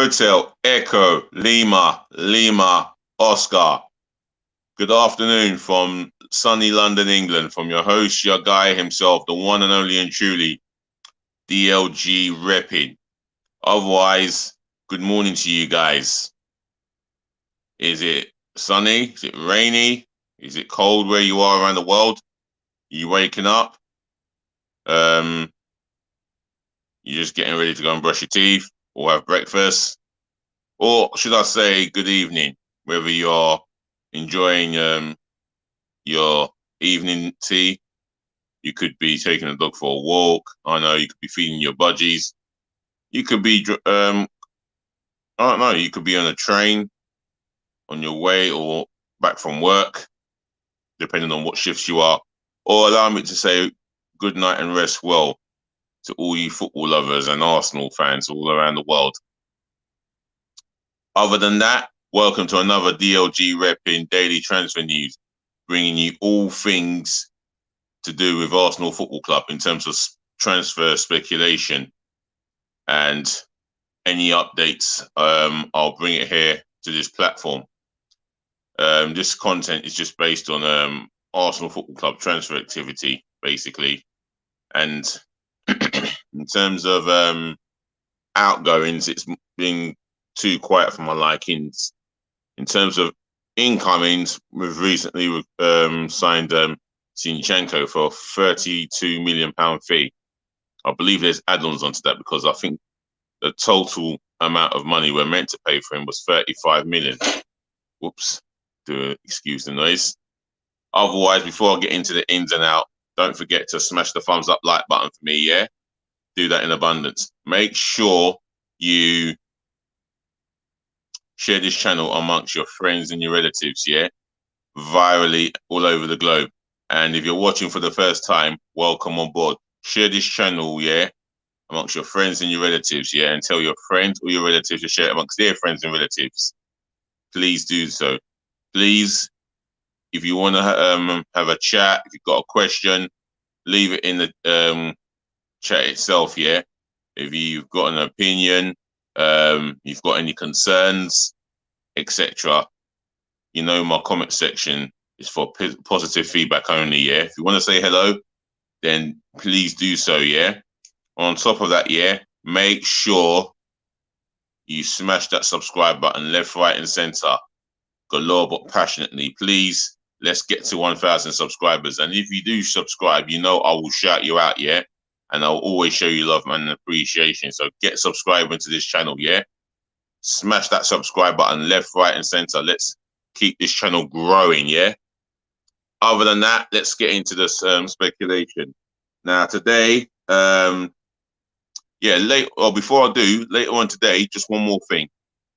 Hotel Echo Lima Lima Oscar. Good afternoon from sunny London, England, from your host, your guy himself, the one and only and truly DLG Reppin'. Otherwise, good morning to you guys. Is it sunny? Is it rainy? Is it cold where you are around the world? You waking up? You're just getting ready to go and brush your teeth or have breakfast? Or should I say good evening, whether you're enjoying your evening tea. You could be taking a dog for a walk. I know you could be feeding your budgies. You could be, I don't know, you could be on a train on your way or back from work, depending on what shifts you are. Or allow me to say good night and rest well to all you football lovers and Arsenal fans all around the world. Other than that, welcome to another DLG Reppin' Daily Transfer News, bringing you all things to do with Arsenal Football Club in terms of transfer speculation and any updates. I'll bring it here to this platform. This content is just based on Arsenal Football Club transfer activity, basically. And in terms of outgoings, it's been too quiet for my likings. In terms of incomings, we've recently signed Zinchenko for a £32 million fee. I believe there's add-ons onto that because I think the total amount of money we're meant to pay for him was 35 million. Whoops, excuse the noise. Otherwise, before I get into the ins and out, don't forget to smash the thumbs up like button for me, yeah? Do that in abundance. Make sure you share this channel amongst your friends and your relatives, yeah? Virally all over the globe. And if you're watching for the first time, welcome on board. Share this channel, yeah, amongst your friends and your relatives, yeah, and tell your friends or your relatives to share it amongst their friends and relatives. Please do so. Please, if you want to have a chat, if you've got a question, leave it in the chat itself, yeah. If you've got an opinion, you've got any concerns, etc., you know my comment section is for positive feedback only, yeah. If you want to say hello, then please do so, yeah. On top of that, yeah, make sure you smash that subscribe button left, right, and center. Galore but passionately. Please, let's get to 1,000 subscribers. And if you do subscribe, you know I will shout you out, yeah. And I'll always show you love and appreciation. So get subscribing to this channel, yeah. Smash that subscribe button left, right, and center. Let's keep this channel growing, yeah. Other than that, let's get into this speculation. Now today, before I do, later on today, just one more thing.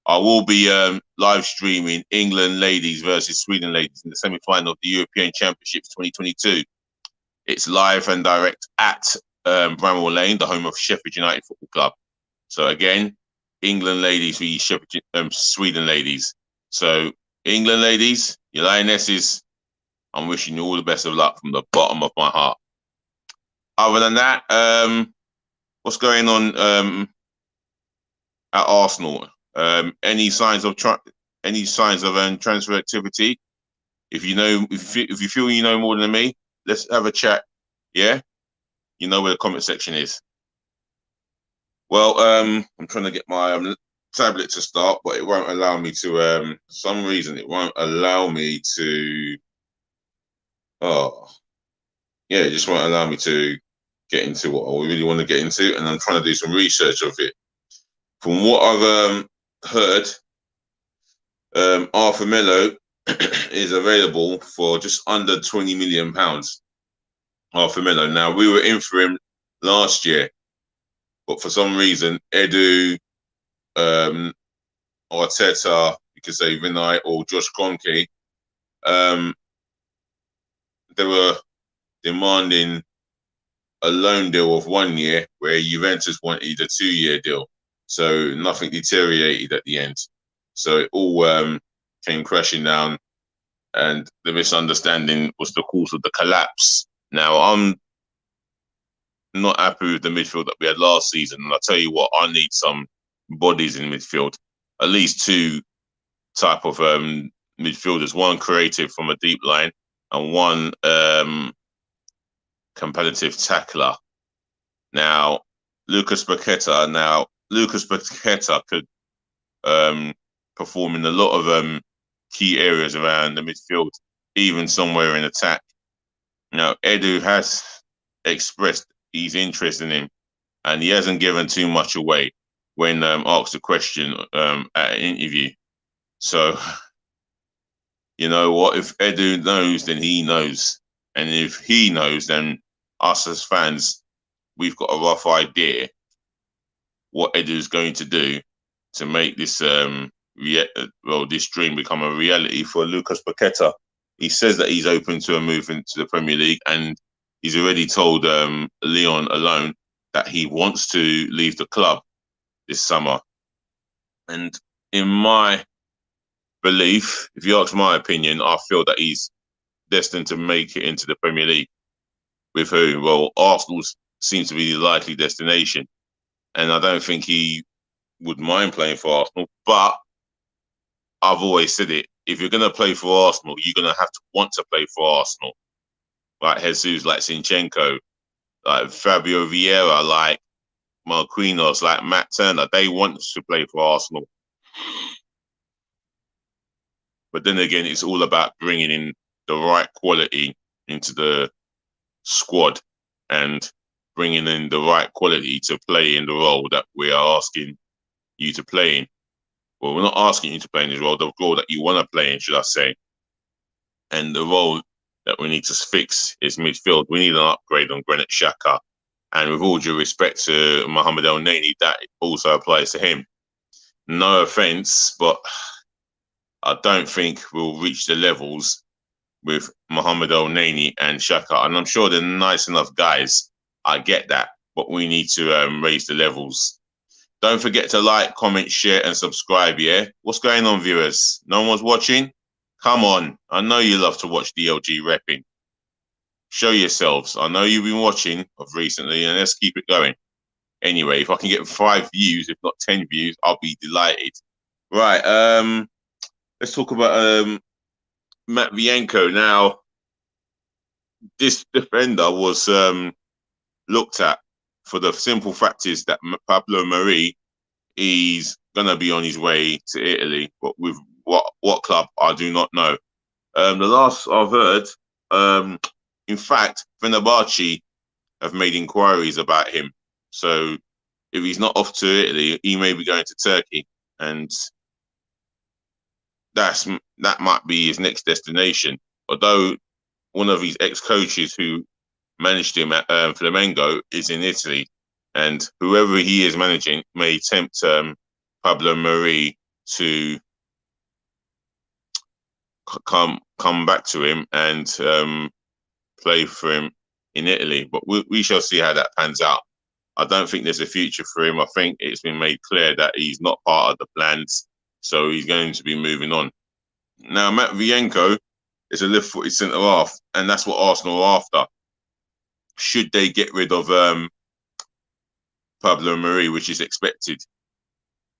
I will be live streaming England ladies versus Sweden ladies in the semi-final of the European Championships 2022. It's live and direct at Bramwell Lane, the home of Sheffield United Football Club. So again, England ladies v Sweden ladies. So England ladies, your Lionesses, I'm wishing you all the best of luck from the bottom of my heart. Other than that, what's going on at Arsenal? Any signs of transfer activity? If you know, if you feel you know more than me, let's have a chat. Yeah, you know where the comment section is. Well, I'm trying to get my tablet to start, but it won't allow me to. For some reason, it won't allow me to. Oh, yeah, it just won't allow me to get into what I really want to get into, and I'm trying to do some research of it. From what I've heard, Arthur Melo is available for just under £20 million. Arthur Melo. Now, we were in for him last year, but for some reason, Edu, Arteta, you could say Vinay or Josh Kroenke, they were demanding a loan deal of 1 year, where Juventus wanted a 2-year deal. So nothing deteriorated at the end. So it all came crashing down, and the misunderstanding was the cause of the collapse. Now, I'm not happy with the midfield that we had last season, and I'll tell you what, I need some bodies in midfield, at least two type of midfielders, one creative from a deep line and one competitive tackler. Now, Lucas Paqueta could perform in a lot of key areas around the midfield, even somewhere in attack. Now, Edu has expressed his interest in him, and he hasn't given too much away when asked a question at an interview. So, you know what? If Edu knows, then he knows. And if he knows, then us as fans, we've got a rough idea what Edu's going to do to make this this dream become a reality for Lucas Paqueta. He says that he's open to a move into the Premier League, and he's already told Lyon alone that he wants to leave the club this summer. And in my belief, if you ask my opinion, I feel that he's destined to make it into the Premier League. With who? Well, Arsenal seems to be the likely destination. And I don't think he would mind playing for Arsenal. But I've always said it, if you're going to play for Arsenal, you're going to have to want to play for Arsenal. Like Jesus, like Zinchenko, like Fabio Vieira, like Marquinhos, like Matt Turner. They want to play for Arsenal. But then again, it's all about bringing in the right quality into the squad and bringing in the right quality to play in the role that we are asking you to play in. Well, we're not asking you to play in this role, the role that you want to play in, should I say. And the role that we need to fix is midfield. We need an upgrade on Granit Xhaka. And with all due respect to Mohamed El Neni, that also applies to him. No offence, but I don't think we'll reach the levels with Mohamed El Neni and Xhaka. And I'm sure they're nice enough guys. I get that. But we need to raise the levels. Don't forget to like, comment, share, and subscribe, yeah? What's going on, viewers? No one's watching? Come on. I know you love to watch DLG repping. Show yourselves. I know you've been watching of recently, and let's keep it going. Anyway, if I can get 5 views, if not 10 views, I'll be delighted. Right, let's talk about Matt Bianco. Now, this defender was looked at for the simple fact is that Pablo Mari, he's going to be on his way to Italy, but with what club, I do not know. The last I've heard, in fact, Fenerbahce have made inquiries about him. So if he's not off to Italy, he may be going to Turkey. And that might be his next destination. Although one of his ex-coaches who managed him at Flamengo is in Italy, and whoever he is managing may tempt Pablo Mari to come back to him and play for him in Italy. But we shall see how that pans out. I don't think there's a future for him. I think it's been made clear that he's not part of the plans, so he's going to be moving on. Now, Matvienko is a left-footed centre-half, and that's what Arsenal are after. Should they get rid of Pablo Mari, which is expected?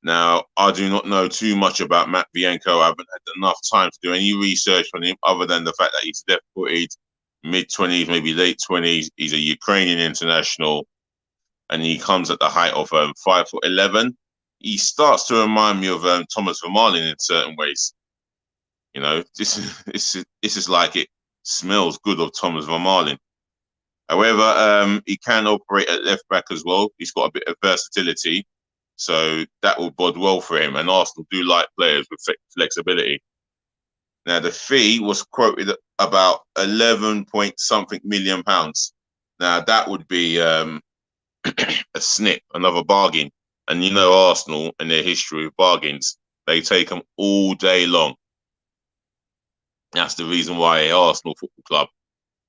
Now, I do not know too much about Matvienko. I haven't had enough time to do any research on him other than the fact that he's left-footed, mid-20s, maybe late 20s. He's a Ukrainian international, and he comes at the height of 5'11". He starts to remind me of Thomas Vermaelen in certain ways. You know, this is like it smells good of Thomas Vermaelen. However, he can operate at left back as well. He's got a bit of versatility, so that will bode well for him. And Arsenal do like players with flexibility. Now, the fee was quoted at about 11 point something million pounds. Now, that would be a snip, another bargain. And you know Arsenal and their history of bargains, they take them all day long. That's the reason why Arsenal Football Club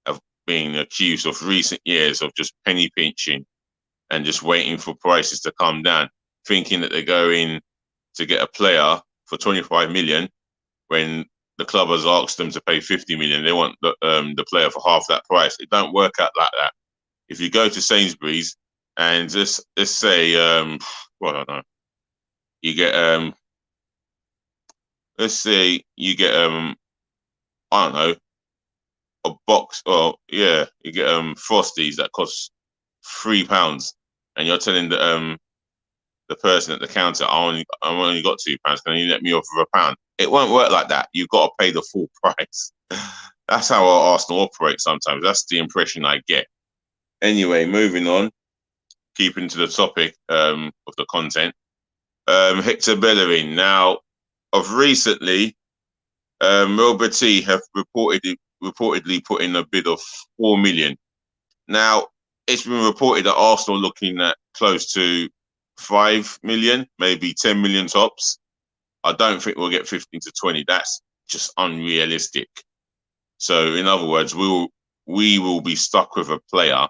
have been accused of recent years of just penny pinching and just waiting for prices to come down, thinking that they're going to get a player for 25 million when the club has asked them to pay 50 million. They want the player for half that price. It don't work out like that. If you go to Sainsbury's and let's say, well, I don't know, You get let's say you get I don't know, a box, or yeah, you get Frosties that cost £3, and you're telling the person at the counter, I only got £2. Can you let me off with £1? It won't work like that. You've got to pay the full price. That's how our Arsenal operate sometimes. That's the impression I get. Anyway, moving on, keeping to the topic of the content. Hector Bellerin. Now, of recently, Real Betis have reportedly put in a bid of 4 million. Now, it's been reported that Arsenal are looking at close to 5 million, maybe 10 million tops. I don't think we'll get 15 to 20. That's just unrealistic. So, in other words, we will be stuck with a player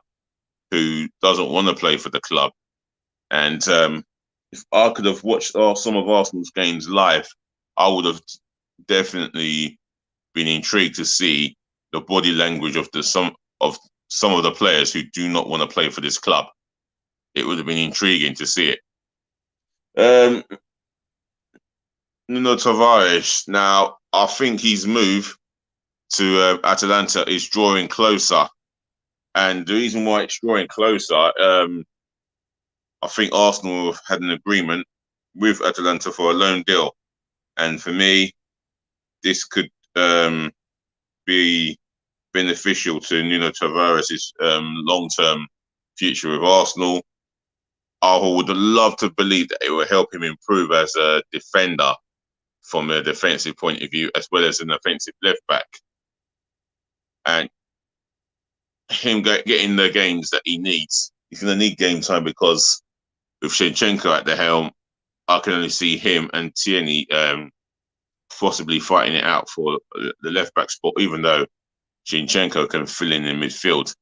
who doesn't want to play for the club. And if I could have watched some of Arsenal's games live, I would have definitely been intrigued to see the body language of some of the players who do not want to play for this club. It would have been intriguing to see it. Nuno Tavares. Now, I think his move to Atalanta is drawing closer, and the reason why it's drawing closer, I think Arsenal have had an agreement with Atalanta for a loan deal, and for me, this could be beneficial to Nuno Tavares' long-term future with Arsenal. I would love to believe that it will help him improve as a defender from a defensive point of view, as well as an offensive left back. And him getting the games that he needs. He's going to need game time because with Zinchenko at the helm, I can only see him and Tierney possibly fighting it out for the left back spot, even though Zinchenko can fill in midfield.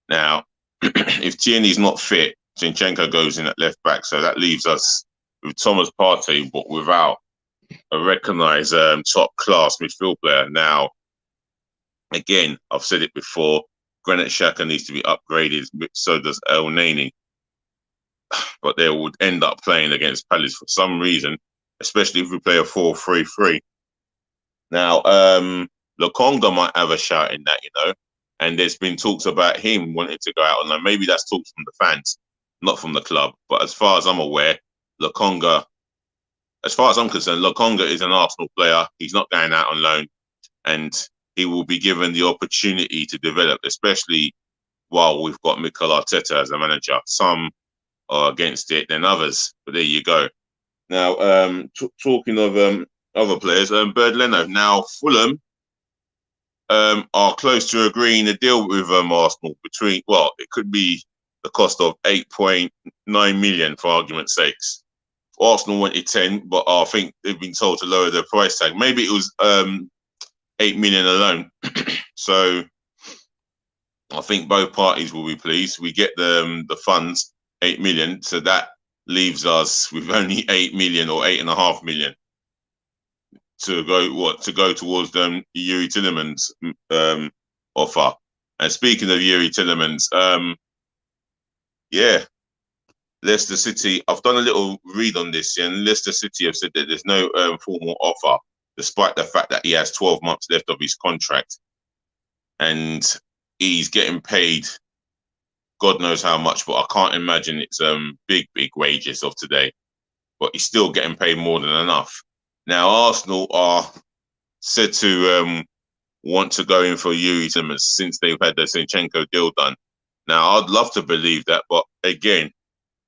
Now, if Tierney's not fit, Zinchenko goes in at left back, so that leaves us with Thomas Partey, but without a recognised top class midfield player. Now, again, I've said it before, Granit Xhaka needs to be upgraded, so does El Neni. But they would end up playing against Palace for some reason, especially if we play a 4-3-3. Now, Lokonga might have a shout in that, and there's been talks about him wanting to go out on loan. Maybe that's talks from the fans, not from the club. But as far as I'm aware, Lokonga, as far as I'm concerned, Lokonga is an Arsenal player. He's not going out on loan, and he will be given the opportunity to develop, especially while we've got Mikel Arteta as a manager. Some are against it than others, but there you go. Now, talking of other players, Bird Leno. Now, Fulham are close to agreeing a deal with Arsenal between, well, it could be the cost of 8.9 million for argument's sakes. Arsenal wanted 10, but I think they've been told to lower their price tag. Maybe it was 8 million alone. So I think both parties will be pleased. We get the funds, 8 million, so that leaves us with only 8 million or 8.5 million to go towards Yuri Tillemans offer. And speaking of Yuri Tillemans, yeah, Leicester City, I've done a little read on this, and Leicester City have said that there's no formal offer, despite the fact that he has 12 months left of his contract. And he's getting paid God knows how much, but I can't imagine it's big wages of today. But he's still getting paid more than enough. Now, Arsenal are said to want to go in for Yuri Tillemans since they've had the Zinchenko deal done. Now, I'd love to believe that, but again,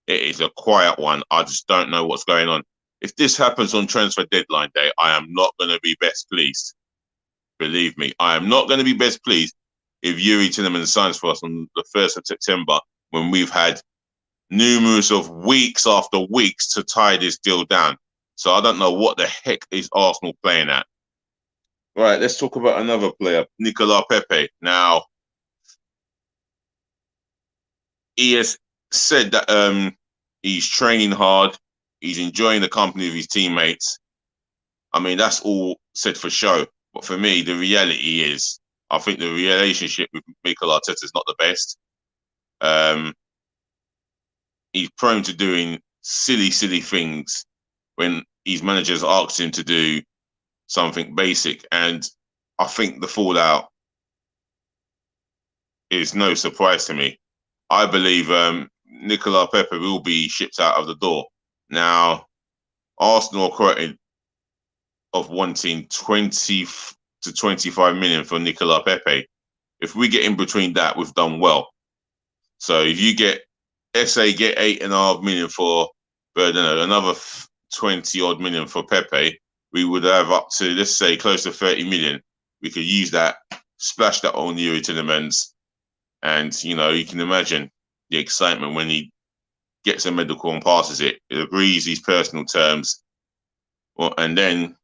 it is a quiet one. I just don't know what's going on. If this happens on transfer deadline day, I am not going to be best pleased. Believe me, I am not going to be best pleased if Yuri Tillemans signs for us on the 1st of September when we've had numerous of weeks after weeks to tie this deal down. So I don't know what the heck is Arsenal playing at. Right, let's talk about another player, Nicola Pepe. Now, he has said that he's training hard, he's enjoying the company of his teammates. I mean, that's all said for show. But for me, the reality is, I think the relationship with Mikel Arteta is not the best. He's prone to doing silly things when his managers asked him to do something basic. And I think the fallout is no surprise to me. I believe Nicola Pepe will be shipped out of the door. Now, Arsenal are quoted of wanting 20 to 25 million for Nicola Pepe. If we get in between that, we've done well. So if you get SA get 8.5 million for Verdano, another 20 odd million for Pepe, we would have up to, let's say, close to 30 million. We could use that, splash that on Yuri Tillemans, and you can imagine the excitement when he gets a medical and passes it. It agrees his personal terms, and then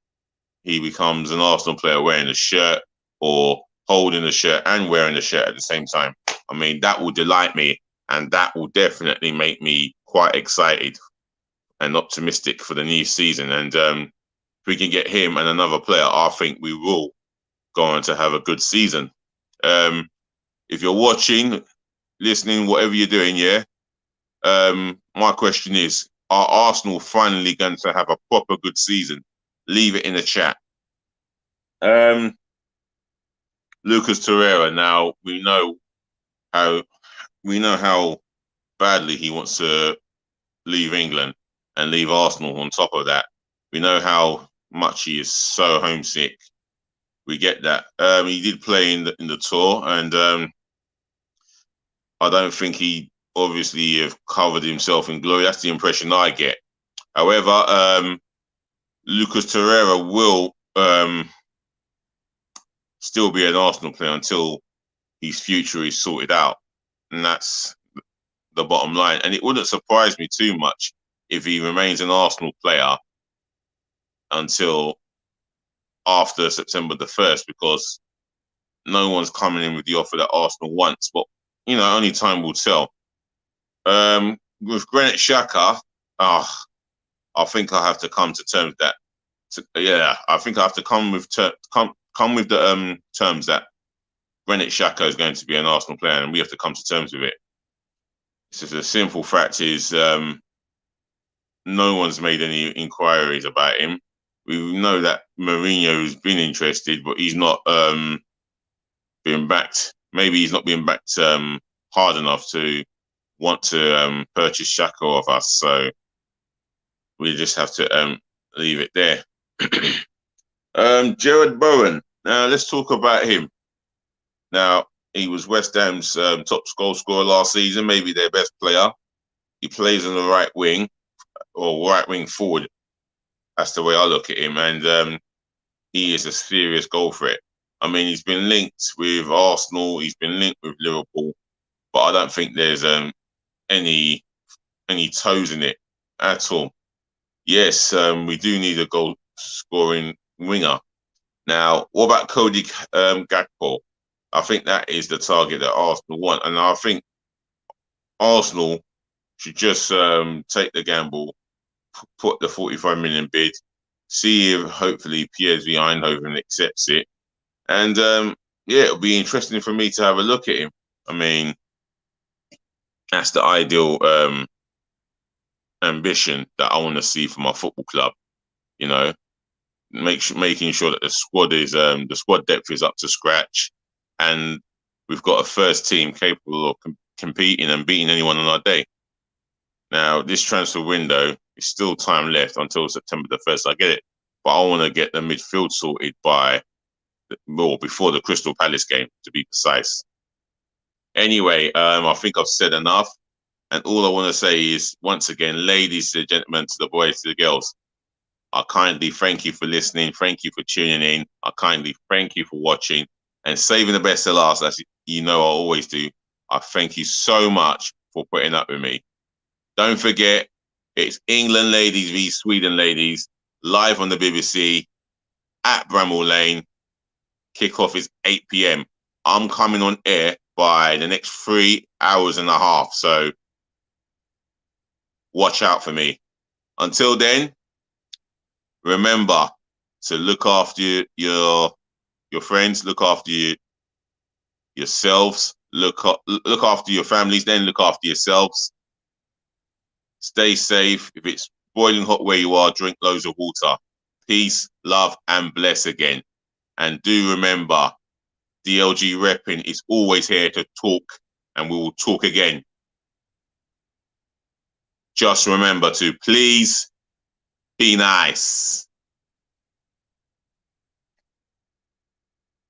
he becomes an Arsenal player wearing a shirt or holding a shirt and wearing a shirt at the same time. I mean, that will delight me, and that will definitely make me quite excited and optimistic for the new season. And if we can get him and another player, I think we will go on to have a good season. If you're watching, listening, whatever you're doing, my question is, are Arsenal finally going to have a proper good season? Leave it in the chat. Lucas Torreira. Now we know how badly he wants to leave England and leave Arsenal. On top of that, we know how much he is so homesick. We get that. He did play in the tour, and I don't think he obviously have covered himself in glory. That's the impression I get. However, Lucas Torreira will still be an Arsenal player until his future is sorted out. And that's the bottom line. And it wouldn't surprise me too much if he remains an Arsenal player until after September the 1st, because no one's coming in with the offer that Arsenal wants. But, only time will tell. With Granit Xhaka, I think I have to come to terms that, I think I have to come with the terms that Granit Xhaka is going to be an Arsenal player, and we have to come to terms with it. It's just a simple fact is no one's made any inquiries about him. We know that Mourinho has been interested, but he's not been backed. Maybe he's not been backed hard enough to want to purchase Xhaka off us. So we just have to leave it there. Jared Bowen. Now let's talk about him. Now, he was West Ham's top goal scorer last season, maybe their best player. He plays on the right wing or right wing forward. That's the way I look at him. And he is a serious goal threat. I mean, he's been linked with Arsenal. He's been linked with Liverpool. But I don't think there's any toes in it at all. Yes, we do need a goal scoring winger. Now, what about Cody Gakpo? I think that is the target that Arsenal want. And I think Arsenal should just take the gamble, put the 45 million bid, see if hopefully PSV Eindhoven accepts it. And it'll be interesting for me to have a look at him. I mean, that's the ideal ambition that I want to see for my football club. Making sure that the squad depth is up to scratch, and we've got a first team capable of competing and beating anyone on our day. Now, this transfer window is still time left until September the 1st. I get it, but I want to get the midfield sorted before the Crystal Palace game, to be precise. Anyway, I think I've said enough, and all I want to say is, once again, ladies to the gentlemen, to the boys, to the girls, I kindly thank you for listening. Thank you for tuning in. I kindly thank you for watching and saving the best to last, as I always do. I thank you so much for putting up with me. Don't forget, it's England ladies v Sweden ladies, live on the BBC at Bramall Lane. Kickoff is 8 p.m. I'm coming on air by the next 3 hours and a half. So watch out for me. Until then, remember to look after your friends, look after yourselves, look after your families, then look after yourselves. Stay safe. If it's boiling hot where you are, drink loads of water. Peace, love, and bless again. And do remember, DLG Reppin' is always here to talk, and we will talk again. Just remember to please be nice.